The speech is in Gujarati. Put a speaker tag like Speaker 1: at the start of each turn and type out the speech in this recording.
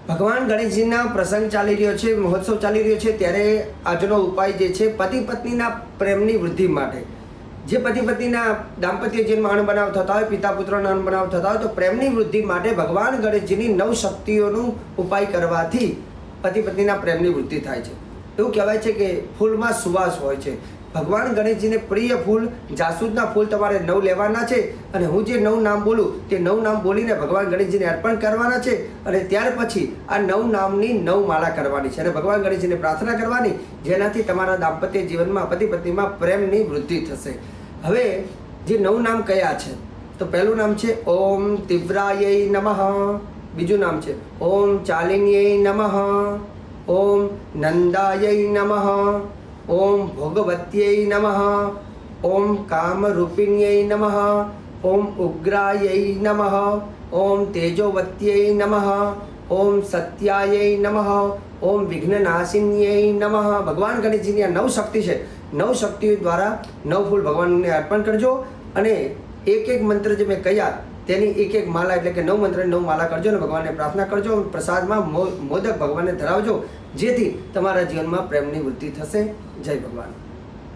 Speaker 1: ભગવાન ગણેશજીના પ્રસંગ ચાલી રહ્યો છે, મહોત્સવ ચાલી રહ્યો છે, ત્યારે આજનો ઉપાય જે છે પતિ પત્નીના પ્રેમની વૃદ્ધિ માટે, જે પતિ પત્નીના દાંપત્ય જીવનમાં અણબનાવ થતા હોય, પિતા પુત્રોના અણબનાવ થતા હોય, તો પ્રેમની વૃદ્ધિ માટે ભગવાન ગણેશજીની 9 શક્તિઓનું ઉપાય કરવાથી પતિ પત્નીના પ્રેમની વૃદ્ધિ થાય છે. એવું કહેવાય છે કે ફૂલમાં સુવાસ હોય છે. ભગવાન ગણેશજીને પ્રિય ફૂલ જાસૂદના ફૂલ તમારે 9 લેવાના છે અને હું જે 9 નામ બોલું તે 9 નામ બોલીને ભગવાન ગણેશજીને અર્પણ કરવાના છે અને ત્યાર પછી આ 9 નામની 9 માળા કરવાની છે અને ભગવાન ગણેશજીને પ્રાર્થના કરવાની, જેનાથી તમારા દાંપત્ય જીવનમાં પતિ પત્નીમાં પ્રેમની વૃદ્ધિ થશે. હવે જે 9 નામ કયા છે, તો પહેલું નામ છે ઓમ તીવ્રાય નમઃ, બીજું નામ છે ઓમ ચાલિન્યય નમઃ, ઓમ નંદાય નમઃ, ઓમ ભોગવત્યય નમઃ, ઓમ કામરૂપિણ્યય નમઃ, ઓમ ઉગ્રાય નમઃ, ઓમ તેજોવત્યય નમઃ, ઓમ સત્યાય નમઃ, ઓમ વિઘ્નનાશિન્યય નમઃ. ભગવાન ગણેશજીની આ 9 શક્તિ છે. 9 શક્તિઓ દ્વારા 9 ફૂલ ભગવાનને અર્પણ કરજો અને એક મંત્ર જે મેં કહ્યા તેની એક માળા, એટલે કે 9 મંત્રની 9 માળા કરજો અને ભગવાનને પ્રાર્થના કરજો. પ્રસાદમાં મોદક ભગવાનને ધરાવજો, જેથી તમારા જીવનમાં પ્રેમની વૃદ્ધિ થશે. જય ભગવાન.